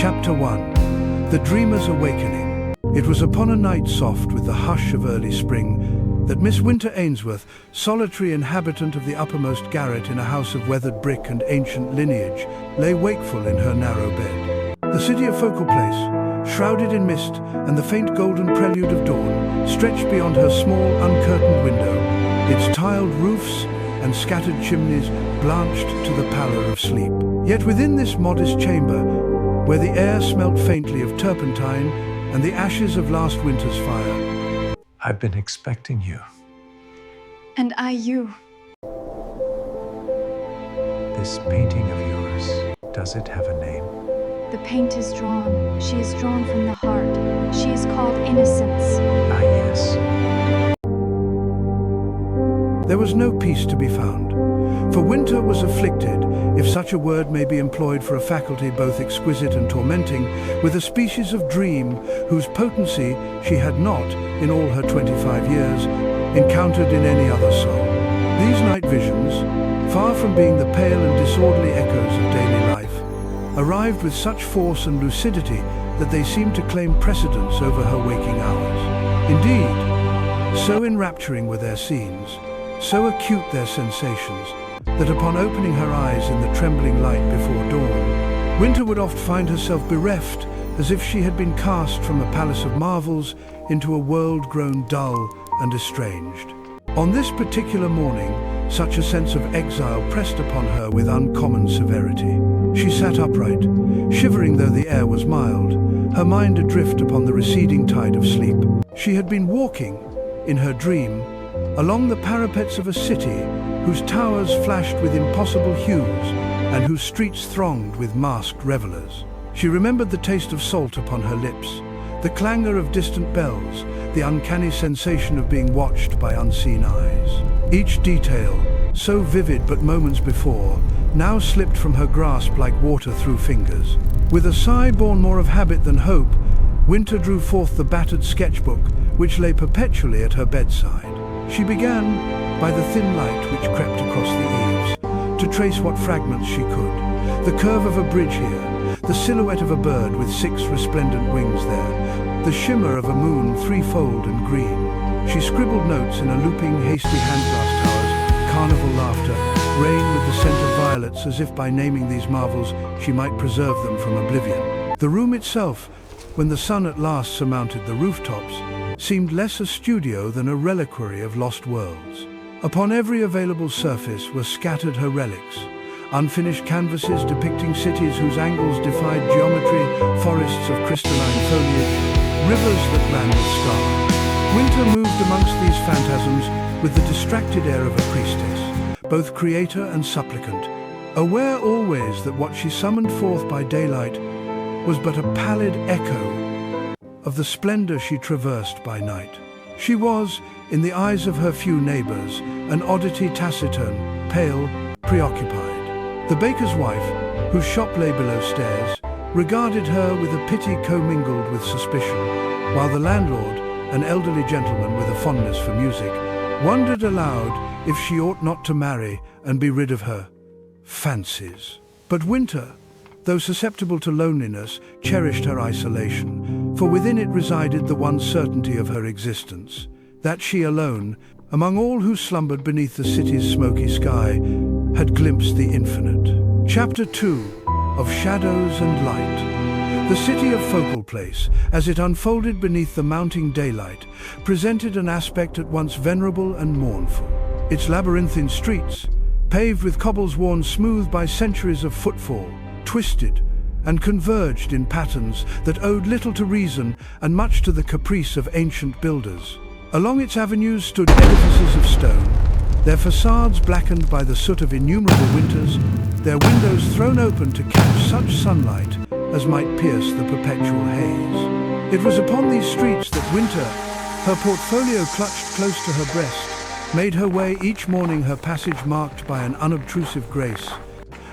Chapter 1. The Dreamer's Awakening. It was upon a night soft with the hush of early spring that Miss Winter Ainsworth, solitary inhabitant of the uppermost garret in a house of weathered brick and ancient lineage, lay wakeful in her narrow bed. The city of Focal Place, shrouded in mist and the faint golden prelude of dawn, stretched beyond her small, uncurtained window, its tiled roofs and scattered chimneys blanched to the pallor of sleep. Yet within this modest chamber, where the air smelt faintly of turpentine and the ashes of last winter's fire, I've been expecting you. And I you. This painting of yours, does it have a name? The paint is drawn. She is drawn from the heart. She is called Innocence. Ah, yes. There was no peace to be found, for Winter was afflicted, if such a word may be employed for a faculty both exquisite and tormenting, with a species of dream whose potency she had not, in all her 25 years, encountered in any other soul. These night visions, far from being the pale and disorderly echoes of daily life, arrived with such force and lucidity that they seemed to claim precedence over her waking hours. Indeed, so enrapturing were their scenes, so acute their sensations, that upon opening her eyes in the trembling light before dawn, Winter would oft find herself bereft, as if she had been cast from a palace of marvels into a world grown dull and estranged. On this particular morning, such a sense of exile pressed upon her with uncommon severity. She sat upright, shivering though the air was mild, her mind adrift upon the receding tide of sleep. She had been walking, in her dream, along the parapets of a city whose towers flashed with impossible hues and whose streets thronged with masked revelers. She remembered the taste of salt upon her lips, the clangor of distant bells, the uncanny sensation of being watched by unseen eyes. Each detail, so vivid but moments before, now slipped from her grasp like water through fingers. With a sigh born more of habit than hope, Winter drew forth the battered sketchbook which lay perpetually at her bedside. She began, by the thin light which crept across the eaves, to trace what fragments she could. The curve of a bridge here, the silhouette of a bird with 6 resplendent wings there, the shimmer of a moon threefold and green. She scribbled notes in a looping, hasty hand-glass towers, carnival laughter, rain with the scent of violets, as if by naming these marvels she might preserve them from oblivion. The room itself, when the sun at last surmounted the rooftops, seemed less a studio than a reliquary of lost worlds. Upon every available surface were scattered her relics, unfinished canvases depicting cities whose angles defied geometry, forests of crystalline foliage, rivers that ran with stars. Winter moved amongst these phantasms with the distracted air of a priestess, both creator and supplicant, aware always that what she summoned forth by daylight was but a pallid echo of the splendor she traversed by night. She was, in the eyes of her few neighbors, an oddity taciturn, pale, preoccupied. The baker's wife, whose shop lay below stairs, regarded her with a pity commingled with suspicion, while the landlord, an elderly gentleman with a fondness for music, wondered aloud if she ought not to marry and be rid of her fancies. But Winter, though susceptible to loneliness, cherished her isolation, for within it resided the one certainty of her existence, that she alone, among all who slumbered beneath the city's smoky sky, had glimpsed the infinite. Chapter 2. Of Shadows and Light. The city of Focal Place, as it unfolded beneath the mounting daylight, presented an aspect at once venerable and mournful. Its labyrinthine streets, paved with cobbles worn smooth by centuries of footfall, twisted and converged in patterns that owed little to reason and much to the caprice of ancient builders. Along its avenues stood edifices of stone, their facades blackened by the soot of innumerable winters, their windows thrown open to catch such sunlight as might pierce the perpetual haze. It was upon these streets that Winter, her portfolio clutched close to her breast, made her way each morning, her passage marked by an unobtrusive grace,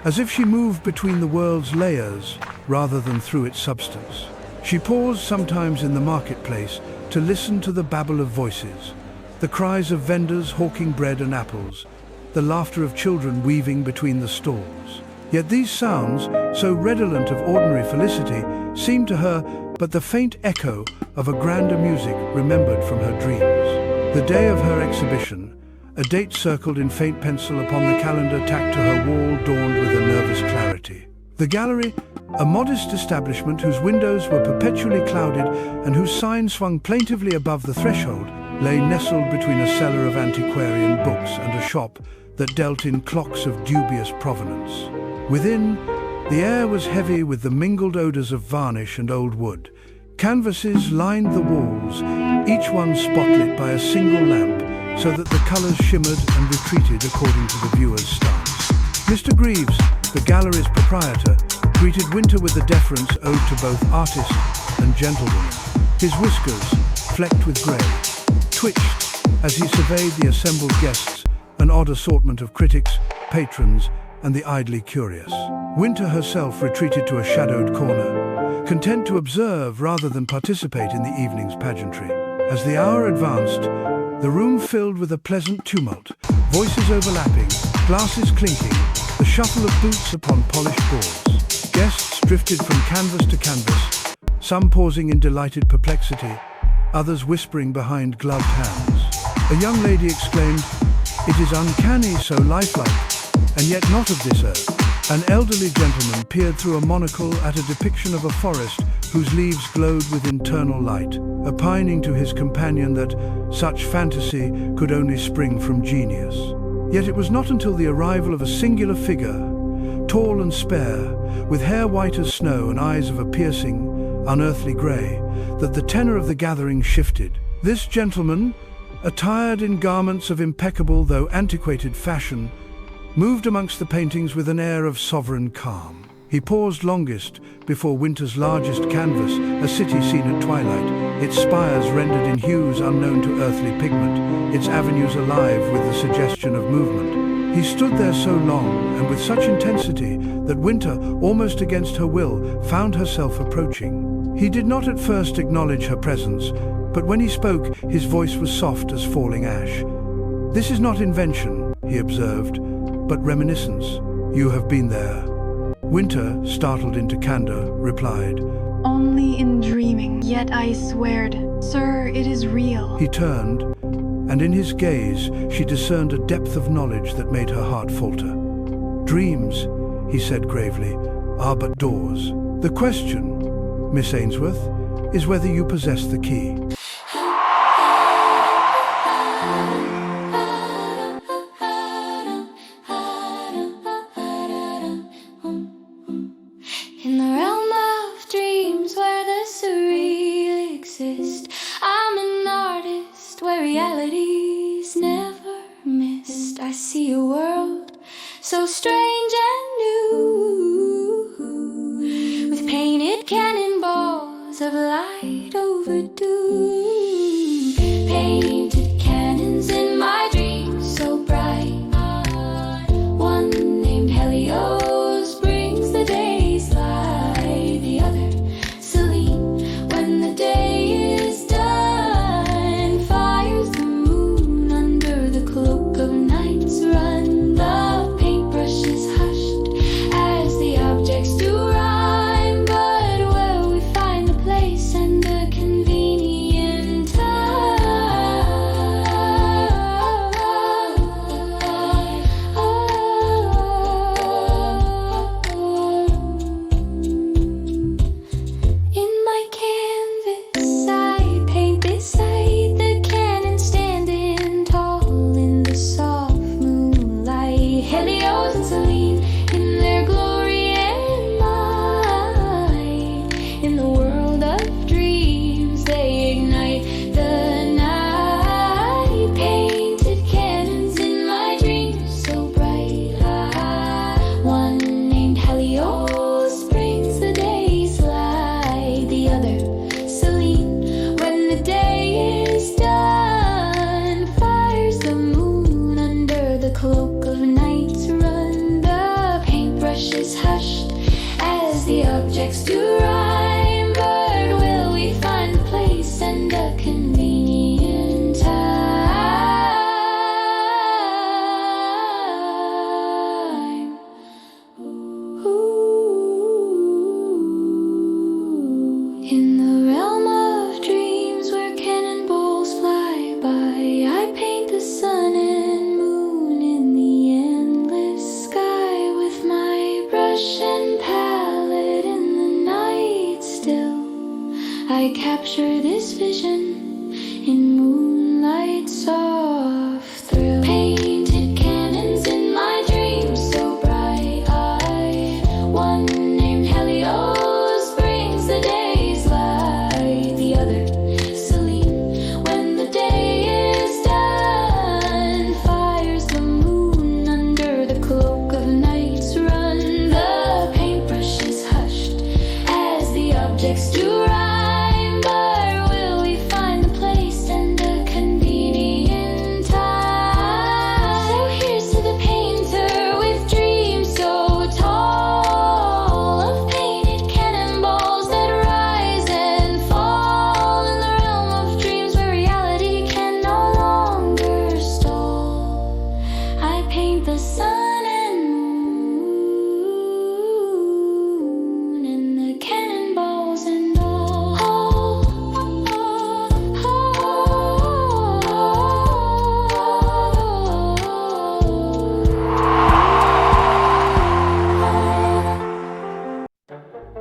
as if she moved between the world's layers rather than through its substance. She paused sometimes in the marketplace to listen to the babble of voices, the cries of vendors hawking bread and apples, the laughter of children weaving between the stalls. Yet these sounds, so redolent of ordinary felicity, seemed to her but the faint echo of a grander music remembered from her dreams. The day of her exhibition, a date circled in faint pencil upon the calendar tacked to her wall, dawned with a nervous clarity. The gallery, a modest establishment whose windows were perpetually clouded and whose sign swung plaintively above the threshold, lay nestled between a cellar of antiquarian books and a shop that dealt in clocks of dubious provenance. Within, the air was heavy with the mingled odors of varnish and old wood. Canvases lined the walls, each one spotlit by a single lamp, so that the colors shimmered and retreated according to the viewer's stance. Mr. Greaves, the gallery's proprietor, greeted Winter with the deference owed to both artist and gentlewoman. His whiskers, flecked with grey, twitched as he surveyed the assembled guests, an odd assortment of critics, patrons, and the idly curious. Winter herself retreated to a shadowed corner, content to observe rather than participate in the evening's pageantry. As the hour advanced, the room filled with a pleasant tumult, voices overlapping, glasses clinking, the shuffle of boots upon polished boards. Guests drifted from canvas to canvas, some pausing in delighted perplexity, others whispering behind gloved hands. A young lady exclaimed, "It is uncanny, so lifelike, and yet not of this earth." An elderly gentleman peered through a monocle at a depiction of a forest whose leaves glowed with internal light, opining to his companion that such fantasy could only spring from genius. Yet it was not until the arrival of a singular figure, tall and spare, with hair white as snow and eyes of a piercing, unearthly grey, that the tenor of the gathering shifted. This gentleman, attired in garments of impeccable though antiquated fashion, moved amongst the paintings with an air of sovereign calm. He paused longest before Winter's largest canvas, a city seen at twilight, its spires rendered in hues unknown to earthly pigment, its avenues alive with the suggestion of movement. He stood there so long and with such intensity that Winter, almost against her will, found herself approaching. He did not at first acknowledge her presence, but when he spoke, his voice was soft as falling ash. "This is not invention," he observed, "but reminiscence. You have been there." Winter, startled into candor, replied, Only in dreaming, yet I sweared, sir, it is real. He turned, and in his gaze she discerned a depth of knowledge that made her heart falter. "Dreams," he said gravely, "are but doors. The question, Miss Ainsworth, is whether you possess the key." In the realm of dreams where the surreal exists, I'm an artist where reality's never missed. I see a world so strange and new, with painted cannonballs of light overdue. Painted cannons in my dreams so bright. One named Helios brings the day's light. The other, Celine, when the day is done, fires the moon under the cloak of night's run. The paintbrushes hushed as the objects do rhyme, but where we find the place and the convenient time. In my canvas, I paint beside the cannon, standing tall in the soft moonlight. Helios and Celine in their glory and might. In the world of dreams, they ignite the night. Painted cannons in my dreams so bright. One named Helios brings the day's light. The other, Celine, when the day is done, fires the moon under the cloak of night's run. The paintbrush is hushed as the objects do rhyme, but will we find the place and a convenient time? Ooh. I capture this vision in moonlight soft thrill. Painted cannons in my dreams so bright. One named Helios brings the day's light. The other, Celine, when the day is done, fires the moon under the cloak of night's run. The paintbrush is hushed as the objects do rhyme, but will we find the place and the convenient time? So here's to the painter with dreams so tall, of painted cannonballs that rise and fall in the realm of dreams where reality can no longer stall. I paint the sun and moon and the cannonballs and all.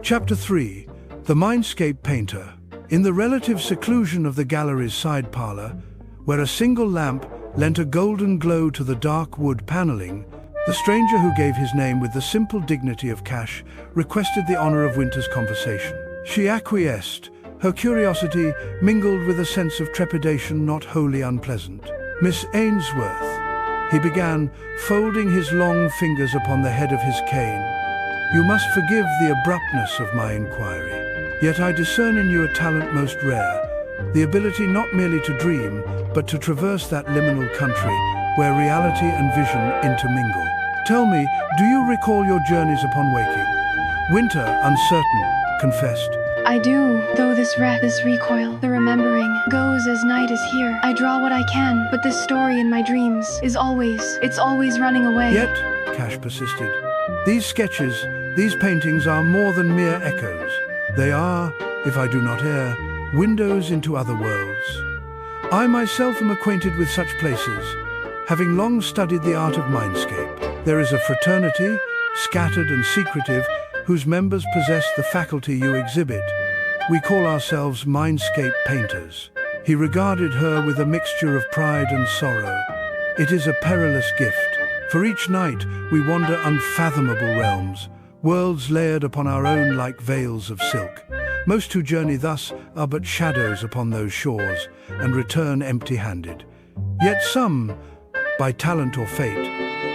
Chapter 3. The Mindscape Painter. In the relative seclusion of the gallery's side parlor, where a single lamp lent a golden glow to the dark wood paneling, the stranger who gave his name with the simple dignity of Cash requested the honor of Winter's conversation. She acquiesced, her curiosity mingled with a sense of trepidation not wholly unpleasant. "Miss Ainsworth," he began, folding his long fingers upon the head of his cane, "you must forgive the abruptness of my inquiry. Yet I discern in you a talent most rare, the ability not merely to dream, but to traverse that liminal country where reality and vision intermingle. Tell me, do you recall your journeys upon waking?" Winter, uncertain, confessed, I do, though this recoil, the remembering, goes as night is here. I draw what I can, but this story in my dreams it's always running away. "Yet," Cash persisted, "these sketches, these paintings are more than mere echoes. They are, if I do not err, windows into other worlds. I myself am acquainted with such places, having long studied the art of Mindscape. There is a fraternity, scattered and secretive, whose members possess the faculty you exhibit. We call ourselves Mindscape painters." He regarded her with a mixture of pride and sorrow. "It is a perilous gift. For each night we wander unfathomable realms, worlds layered upon our own like veils of silk. Most who journey thus are but shadows upon those shores, and return empty-handed. Yet some, by talent or fate,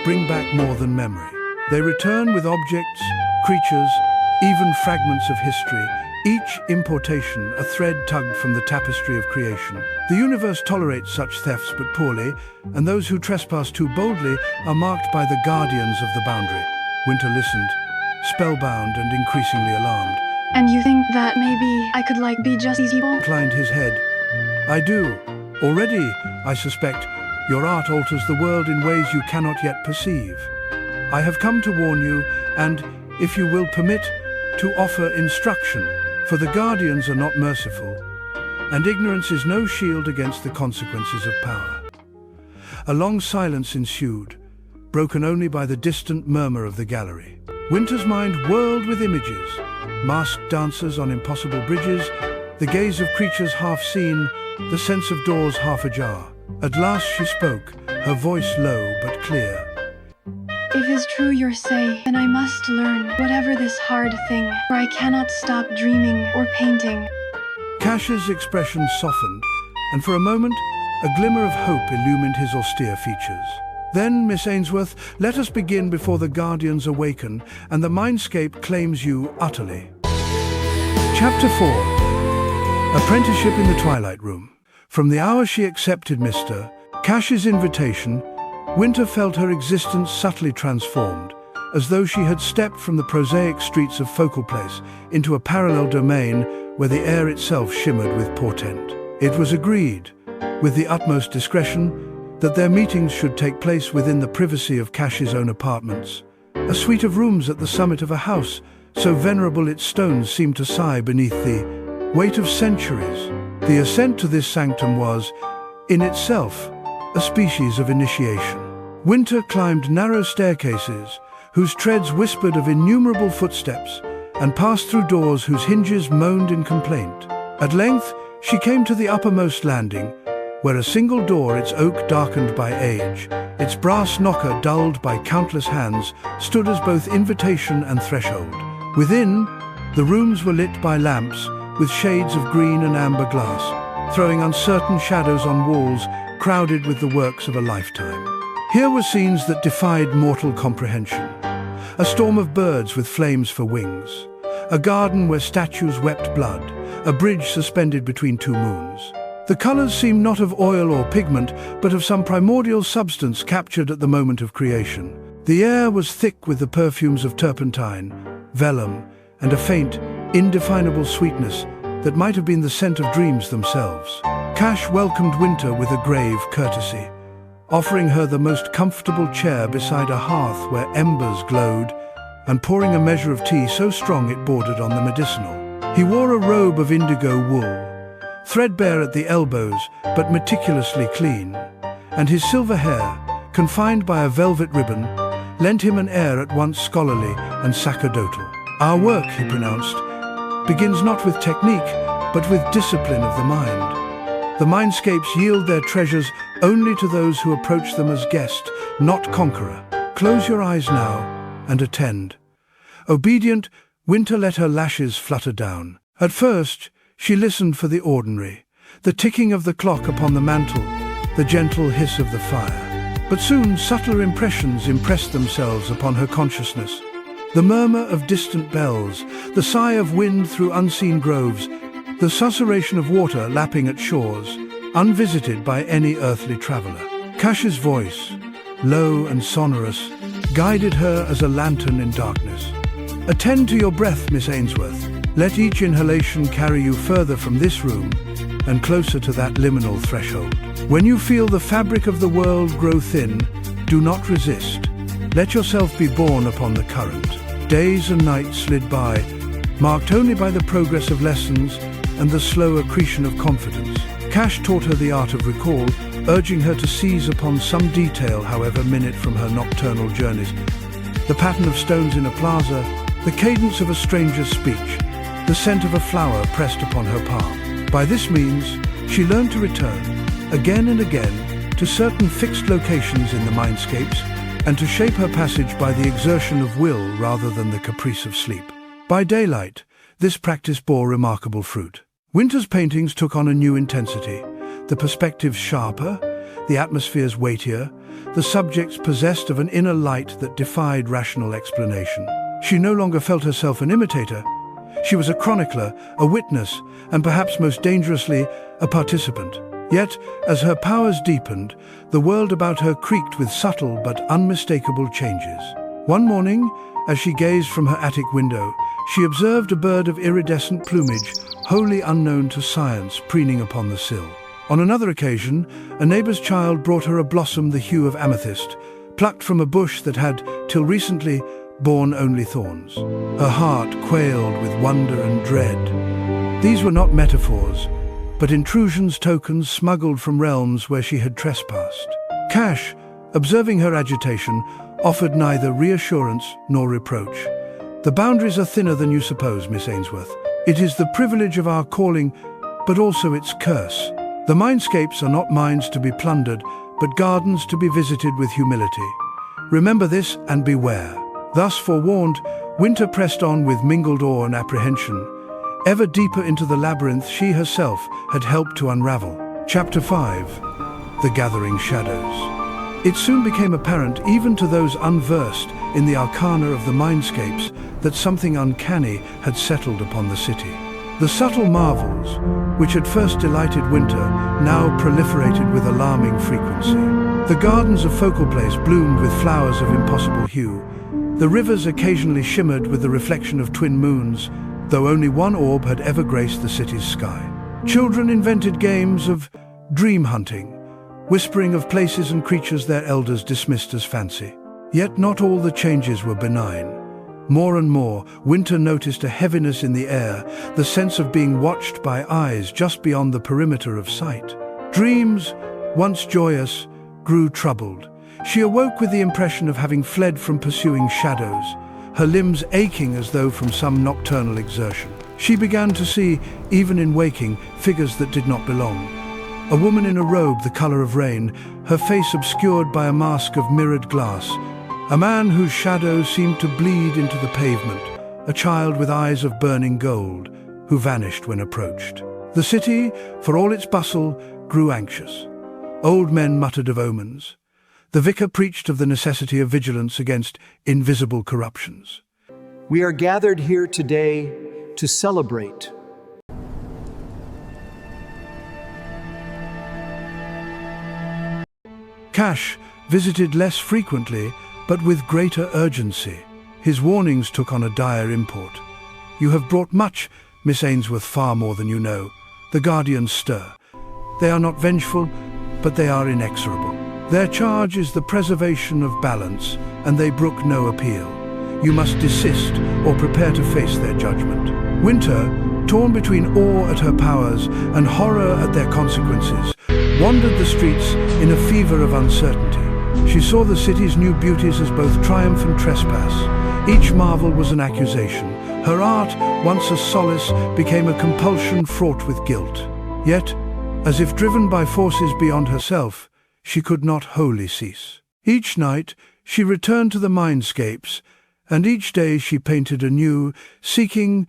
bring back more than memory. They return with objects, creatures, even fragments of history, each importation a thread tugged from the tapestry of creation. The universe tolerates such thefts but poorly, and those who trespass too boldly are marked by the guardians of the boundary." Winter listened, spellbound and increasingly alarmed. And you think that maybe I could be just these people? Inclined his head. "I do. Already, I suspect, your art alters the world in ways you cannot yet perceive. I have come to warn you, and, if you will permit, to offer instruction, for the guardians are not merciful, and ignorance is no shield against the consequences of power." A long silence ensued, broken only by the distant murmur of the gallery. Winter's mind whirled with images, masked dancers on impossible bridges, the gaze of creatures half seen, the sense of doors half ajar. At last she spoke, her voice low but clear. If is true your say, then I must learn, whatever this hard thing, for I cannot stop dreaming or painting. Cash's expression softened, and for a moment, a glimmer of hope illumined his austere features. "Then, Miss Ainsworth, let us begin before the guardians awaken, and the Mindscape claims you utterly." Chapter 4. Apprenticeship in the Twilight Room. From the hour she accepted Mr. Cash's invitation, Winter felt her existence subtly transformed, as though she had stepped from the prosaic streets of Focal Place into a parallel domain where the air itself shimmered with portent. It was agreed, with the utmost discretion, that their meetings should take place within the privacy of Cash's own apartments, a suite of rooms at the summit of a house so venerable its stones seemed to sigh beneath the weight of centuries. The ascent to this sanctum was, in itself, a species of initiation. Winter climbed narrow staircases, whose treads whispered of innumerable footsteps, and passed through doors whose hinges moaned in complaint. At length, she came to the uppermost landing, where a single door, its oak darkened by age, its brass knocker dulled by countless hands, stood as both invitation and threshold. Within, the rooms were lit by lamps, with shades of green and amber glass, throwing uncertain shadows on walls crowded with the works of a lifetime. Here were scenes that defied mortal comprehension. A storm of birds with flames for wings, a garden where statues wept blood, a bridge suspended between two moons. The colors seemed not of oil or pigment, but of some primordial substance captured at the moment of creation. The air was thick with the perfumes of turpentine, vellum, and a faint, indefinable sweetness that might have been the scent of dreams themselves. Cash welcomed Winter with a grave courtesy, offering her the most comfortable chair beside a hearth where embers glowed, and pouring a measure of tea so strong it bordered on the medicinal. He wore a robe of indigo wool, threadbare at the elbows but meticulously clean, and his silver hair, confined by a velvet ribbon, lent him an air at once scholarly and sacerdotal. "Our work," he pronounced, "begins not with technique, but with discipline of the mind. The mindscapes yield their treasures only to those who approach them as guest, not conqueror. Close your eyes now and attend." Obedient, Winter let her lashes flutter down. At first, she listened for the ordinary, the ticking of the clock upon the mantel, the gentle hiss of the fire. But soon subtler impressions impressed themselves upon her consciousness. The murmur of distant bells, the sigh of wind through unseen groves, the susurration of water lapping at shores, unvisited by any earthly traveller. Cash's voice, low and sonorous, guided her as a lantern in darkness. "Attend to your breath, Miss Ainsworth. Let each inhalation carry you further from this room and closer to that liminal threshold. When you feel the fabric of the world grow thin, do not resist. Let yourself be borne upon the current." Days and nights slid by, marked only by the progress of lessons and the slow accretion of confidence. Cash taught her the art of recall, urging her to seize upon some detail, however minute, from her nocturnal journeys. The pattern of stones in a plaza, the cadence of a stranger's speech, the scent of a flower pressed upon her palm. By this means, she learned to return, again and again, to certain fixed locations in the mindscapes, and to shape her passage by the exertion of will rather than the caprice of sleep. By daylight, this practice bore remarkable fruit. Winter's paintings took on a new intensity, the perspectives sharper, the atmospheres weightier, the subjects possessed of an inner light that defied rational explanation. She no longer felt herself an imitator. She was a chronicler, a witness, and perhaps most dangerously, a participant. Yet, as her powers deepened, the world about her creaked with subtle but unmistakable changes. One morning, as she gazed from her attic window, she observed a bird of iridescent plumage, wholly unknown to science, preening upon the sill. On another occasion, a neighbor's child brought her a blossom the hue of amethyst, plucked from a bush that had, till recently, borne only thorns. Her heart quailed with wonder and dread. These were not metaphors, but intrusions, tokens smuggled from realms where she had trespassed. Cash, observing her agitation, offered neither reassurance nor reproach. "The boundaries are thinner than you suppose, Miss Ainsworth. It is the privilege of our calling, but also its curse. The mindscapes are not minds to be plundered, but gardens to be visited with humility. Remember this and beware." Thus forewarned, Winter pressed on with mingled awe and apprehension, ever deeper into the labyrinth she herself had helped to unravel. Chapter 5. The Gathering Shadows. It soon became apparent, even to those unversed in the arcana of the mindscapes, that something uncanny had settled upon the city. The subtle marvels, which had first delighted Winter, now proliferated with alarming frequency. The gardens of Focal Place bloomed with flowers of impossible hue. The rivers occasionally shimmered with the reflection of twin moons, though only one orb had ever graced the city's sky. Children invented games of dream hunting, whispering of places and creatures their elders dismissed as fancy. Yet not all the changes were benign. More and more, Winter noticed a heaviness in the air, the sense of being watched by eyes just beyond the perimeter of sight. Dreams, once joyous, grew troubled. She awoke with the impression of having fled from pursuing shadows, her limbs aching as though from some nocturnal exertion. She began to see, even in waking, figures that did not belong. A woman in a robe the color of rain, her face obscured by a mask of mirrored glass. A man whose shadow seemed to bleed into the pavement. A child with eyes of burning gold, who vanished when approached. The city, for all its bustle, grew anxious. Old men muttered of omens. The vicar preached of the necessity of vigilance against invisible corruptions. We are gathered here today to celebrate. Cash visited less frequently, but with greater urgency. His warnings took on a dire import. You have brought much, Miss Ainsworth, far more than you know. The guardians stir. They are not vengeful, but they are inexorable. Their charge is the preservation of balance, and they brook no appeal. You must desist or prepare to face their judgment. Winter, torn between awe at her powers and horror at their consequences, wandered the streets in a fever of uncertainty. She saw the city's new beauties as both triumph and trespass. Each marvel was an accusation. Her art, once a solace, became a compulsion fraught with guilt. Yet, as if driven by forces beyond herself, she could not wholly cease. Each night, she returned to the Mindscapes, and each day she painted anew, seeking,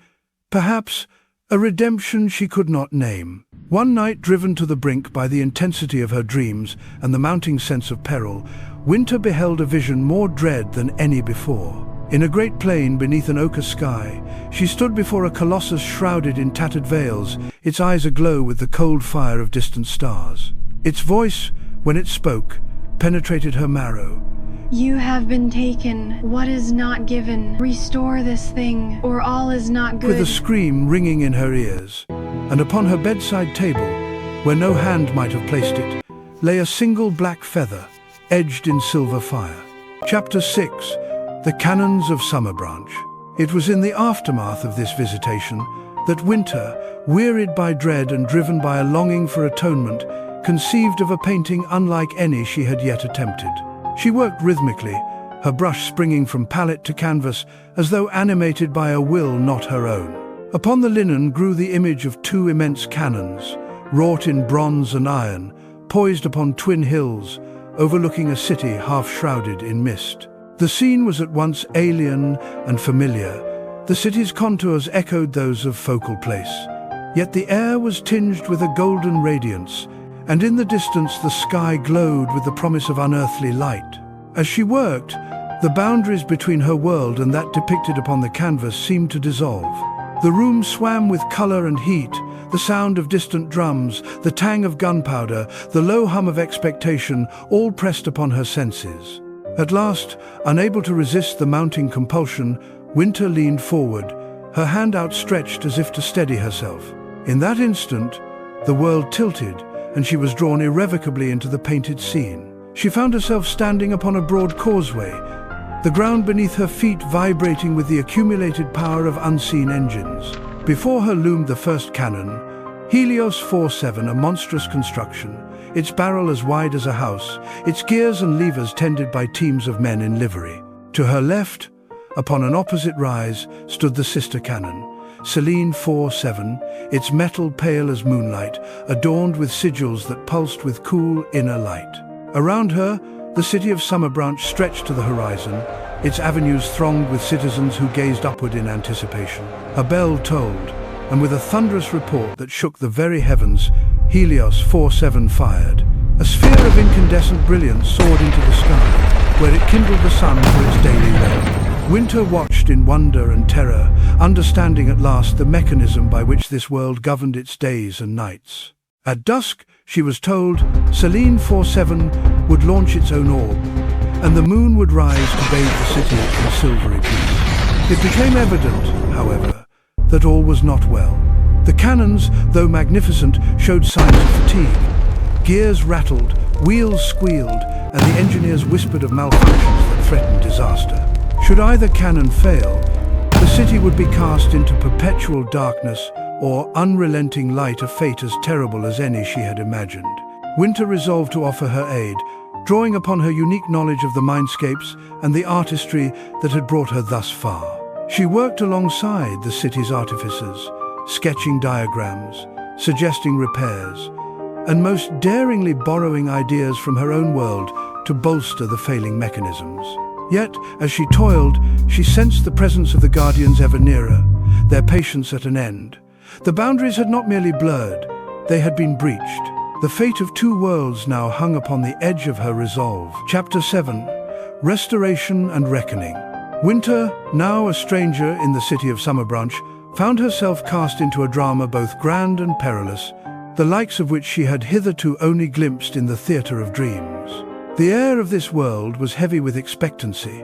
perhaps, a redemption she could not name. One night, driven to the brink by the intensity of her dreams and the mounting sense of peril, Winter beheld a vision more dread than any before. In a great plain beneath an ochre sky, she stood before a colossus shrouded in tattered veils, its eyes aglow with the cold fire of distant stars. Its voice, when it spoke, penetrated her marrow. You have been taken. What is not given? Restore this thing, or all is not good. With a scream ringing in her ears, and upon her bedside table, where no hand might have placed it, lay a single black feather, edged in silver fire. Chapter 6. The Canons of Summerbranch. It was in the aftermath of this visitation that Winter, wearied by dread and driven by a longing for atonement, conceived of a painting unlike any she had yet attempted. She worked rhythmically, her brush springing from palette to canvas as though animated by a will not her own. Upon the linen grew the image of two immense cannons, wrought in bronze and iron, poised upon twin hills, overlooking a city half shrouded in mist. The scene was at once alien and familiar. The city's contours echoed those of Focal Place. Yet the air was tinged with a golden radiance, and in the distance the sky glowed with the promise of unearthly light. As she worked, the boundaries between her world and that depicted upon the canvas seemed to dissolve. The room swam with color and heat, the sound of distant drums, the tang of gunpowder, the low hum of expectation, all pressed upon her senses. At last, unable to resist the mounting compulsion, Winter leaned forward, her hand outstretched as if to steady herself. In that instant, the world tilted, and she was drawn irrevocably into the painted scene. She found herself standing upon a broad causeway, the ground beneath her feet vibrating with the accumulated power of unseen engines. Before her loomed the first cannon, Helios 47, a monstrous construction, its barrel as wide as a house, its gears and levers tended by teams of men in livery. To her left, upon an opposite rise, stood the sister cannon, Selene 47, its metal pale as moonlight, adorned with sigils that pulsed with cool inner light. Around her, the city of Summerbranch stretched to the horizon, its avenues thronged with citizens who gazed upward in anticipation. A bell tolled, and with a thunderous report that shook the very heavens, Helios 47 fired. A sphere of incandescent brilliance soared into the sky, where it kindled the sun for its daily way. Winter watched in wonder and terror, understanding at last the mechanism by which this world governed its days and nights. At dusk, she was told, Selene 47 would launch its own orb, and the moon would rise to bathe the city in silvery peace. It became evident, however, that all was not well. The cannons, though magnificent, showed signs of fatigue. Gears rattled, wheels squealed, and the engineers whispered of malfunctions that threatened disaster. Should either cannon fail, the city would be cast into perpetual darkness or unrelenting light, a fate as terrible as any she had imagined. Winter resolved to offer her aid, drawing upon her unique knowledge of the mindscapes and the artistry that had brought her thus far. She worked alongside the city's artificers, sketching diagrams, suggesting repairs, and most daringly borrowing ideas from her own world to bolster the failing mechanisms. Yet, as she toiled, she sensed the presence of the Guardians ever nearer, their patience at an end. The boundaries had not merely blurred, they had been breached. The fate of two worlds now hung upon the edge of her resolve. Chapter 7. Restoration and Reckoning. Winter, now a stranger in the city of Summerbranch, found herself cast into a drama both grand and perilous, the likes of which she had hitherto only glimpsed in the theatre of dreams. The air of this world was heavy with expectancy,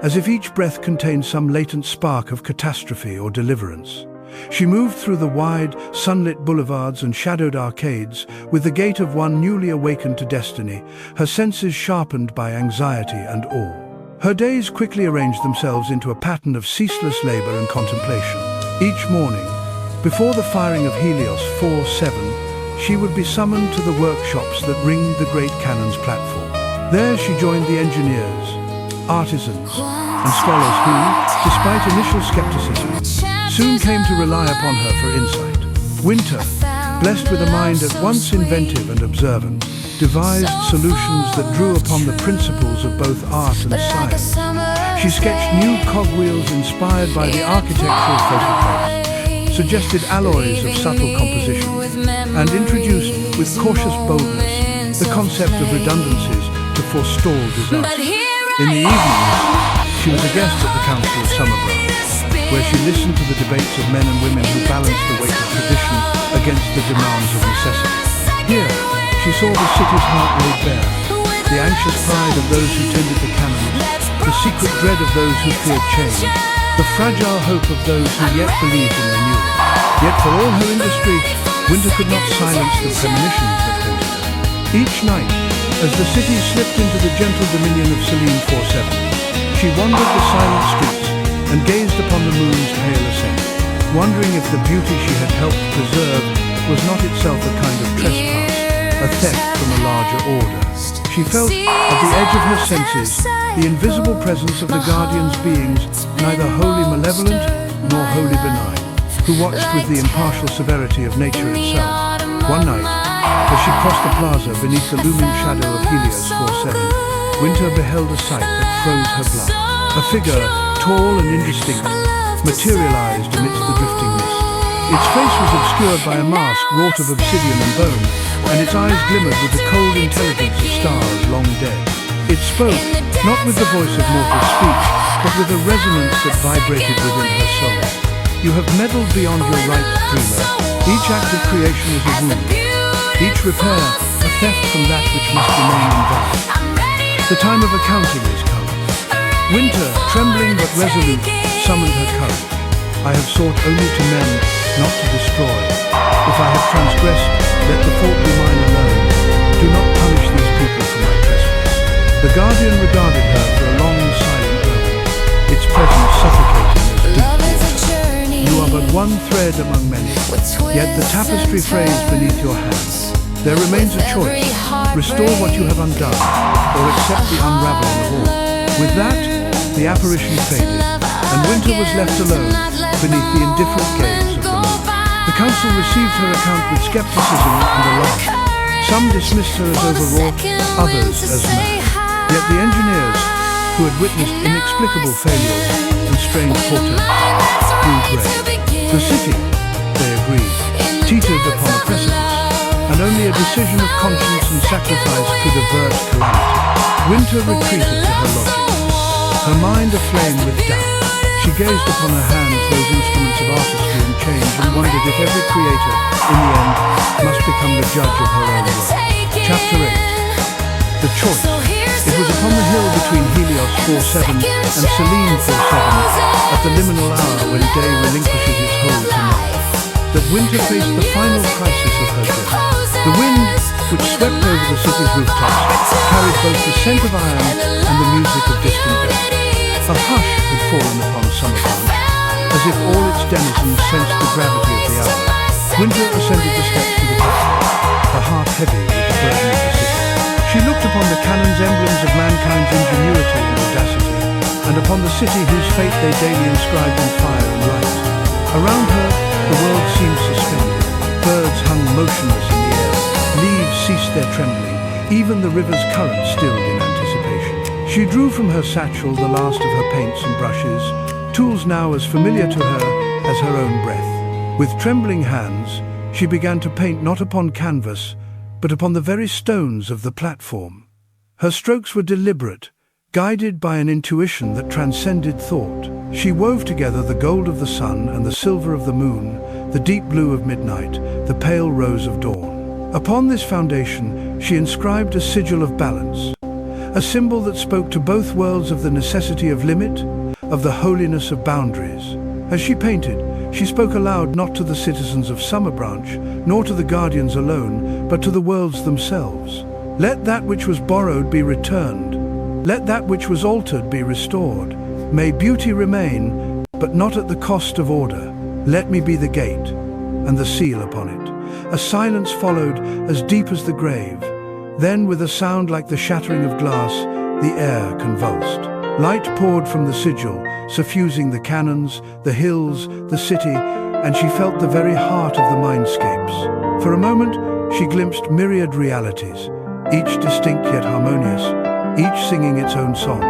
as if each breath contained some latent spark of catastrophe or deliverance. She moved through the wide, sunlit boulevards and shadowed arcades with the gait of one newly awakened to destiny, her senses sharpened by anxiety and awe. Her days quickly arranged themselves into a pattern of ceaseless labor and contemplation. Each morning, before the firing of Helios 4-7, she would be summoned to the workshops that ringed the great cannon's platform. There she joined the engineers, artisans, and scholars who, despite initial skepticism, soon came to rely upon her for insight. Winter, blessed with a mind at once inventive and observant, devised solutions that drew upon the principles of both art and science. She sketched new cogwheels inspired by the architectural photographs, suggested alloys of subtle composition, and introduced, with cautious boldness, the concept of redundancies to forestall disaster. In the evenings, she was a guest at the Council of Summerbranch, where she listened to the debates of men and women who balanced the weight of tradition against the demands of necessity. Here, she saw the city's heart laid bare, the anxious pride of those who tended the cannons, the secret dread of those who feared change, the fragile hope of those who yet believed in renewal. Yet for all her industry, Winter could not silence the premonitions that haunted her. Each night, as the city slipped into the gentle dominion of Selene 4-7, she wandered the silent streets and gazed upon the moon's pale ascent, wondering if the beauty she had helped preserve was not itself a kind of trespass, a theft from a larger order. She felt, at the edge of her senses, the invisible presence of the Guardian's beings, neither wholly malevolent nor wholly benign, who watched with the impartial severity of nature itself. One night, as she crossed the plaza beneath the looming shadow of Helios 4-7, Winter beheld a sight that froze her blood. A figure, tall and indistinct, materialized amidst the drifting mist. Its face was obscured by a mask wrought of obsidian and bone, and its eyes glimmered with the cold intelligence of stars long dead. It spoke, not with the voice of mortal speech, but with a resonance that vibrated within her soul. You have meddled beyond your right, dreamer. Each act of creation is a wound. Each repair, a theft from that which must remain invalid. The time of accounting is come. Winter, trembling but resolute, summoned her courage. I have sought only to mend, not to destroy. If I have transgressed, let the fault be mine alone. Do not punish these people for my trespass. The Guardian regarded her for a long silent moment, its presence suffocating as deep water. You are but one thread among many, yet the tapestry frays beneath your hands. There remains a choice: restore what you have undone, or accept the unraveling of all. With that, the apparition faded, and Winter was left alone beneath the indifferent gaze of the moon. The council received her account with skepticism and alarm. Some dismissed her as overwrought, others as mad. Yet the engineers, who had witnessed inexplicable failures and strange portents, grew grave. The city, they agreed, teetered upon a precipice, and only a decision of conscience and sacrifice could avert calamity. Winter retreated to her lodgings, her mind aflame with doubt. She gazed upon her hands, those instruments of artistry and change, and wondered if every creator, in the end, must become the judge of her own work. Chapter 8. The Choice. It was upon the hill between Helios 4-7 and Selene 4-7, at the liminal hour when day relinquishes its hold to night, that Winter faced the final crisis of her journey. The wind, which swept over the city's rooftops, carried both the scent of iron and the music of distant bells. A hush had fallen upon Summerbranch, as if all its denizens sensed the gravity of the hour. Winter ascended the steps to the platform, her heart heavy with the burden of the city. She looked upon the cannon's emblems of mankind's ingenuity and audacity, and upon the city whose fate they daily inscribed in fire and light. Around her, the world seemed suspended. Birds hung motionless in the air. Leaves ceased their trembling. Even the river's current stilled in anticipation. She drew from her satchel the last of her paints and brushes, tools now as familiar to her as her own breath. With trembling hands, she began to paint not upon canvas, but upon the very stones of the platform. Her strokes were deliberate, guided by an intuition that transcended thought. She wove together the gold of the sun and the silver of the moon, the deep blue of midnight, the pale rose of dawn. Upon this foundation, she inscribed a sigil of balance, a symbol that spoke to both worlds of the necessity of limit, of the holiness of boundaries. As she painted, she spoke aloud not to the citizens of Summerbranch, nor to the guardians alone, but to the worlds themselves. Let that which was borrowed be returned. Let that which was altered be restored. May beauty remain, but not at the cost of order. Let me be the gate, and the seal upon it. A silence followed, as deep as the grave. Then, with a sound like the shattering of glass, the air convulsed. Light poured from the sigil, suffusing the cannons, the hills, the city, and she felt the very heart of the mindscapes. For a moment, she glimpsed myriad realities, each distinct yet harmonious, each singing its own song.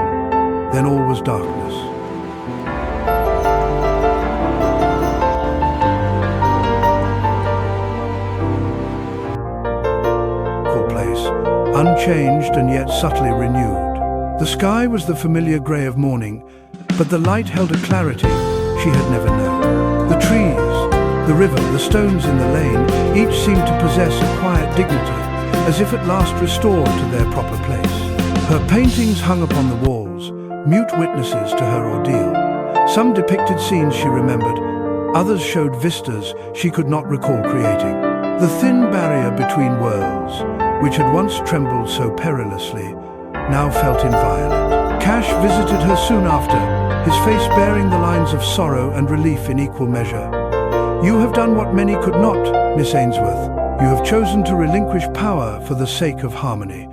Then all was darkness. Place, unchanged and yet subtly renewed. The sky was the familiar grey of morning, but the light held a clarity she had never known. The trees, the river, the stones in the lane, each seemed to possess a quiet dignity, as if at last restored to their proper place. Her paintings hung upon the walls, mute witnesses to her ordeal. Some depicted scenes she remembered, others showed vistas she could not recall creating. The thin barrier between worlds, which had once trembled so perilously, now felt inviolate. Cash visited her soon after, his face bearing the lines of sorrow and relief in equal measure. You have done what many could not, Miss Ainsworth. You have chosen to relinquish power for the sake of harmony.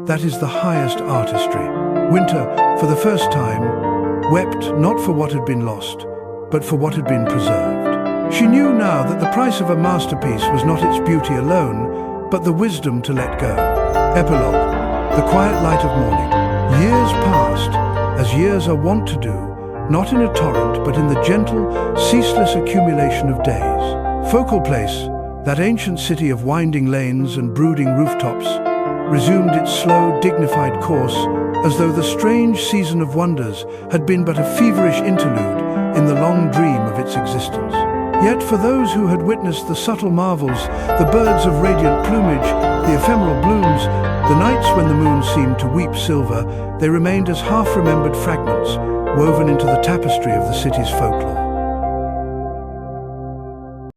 That is the highest artistry. Winter, for the first time, wept not for what had been lost, but for what had been preserved. She knew now that the price of a masterpiece was not its beauty alone, but the wisdom to let go. Epilogue, the quiet light of morning. Years passed, as years are wont to do, not in a torrent, but in the gentle, ceaseless accumulation of days. Focal Place, that ancient city of winding lanes and brooding rooftops, resumed its slow, dignified course, as though the strange season of wonders had been but a feverish interlude in the long dream of its existence. Yet for those who had witnessed the subtle marvels, the birds of radiant plumage, the ephemeral blooms, the nights when the moon seemed to weep silver, they remained as half-remembered fragments, woven into the tapestry of the city's folklore.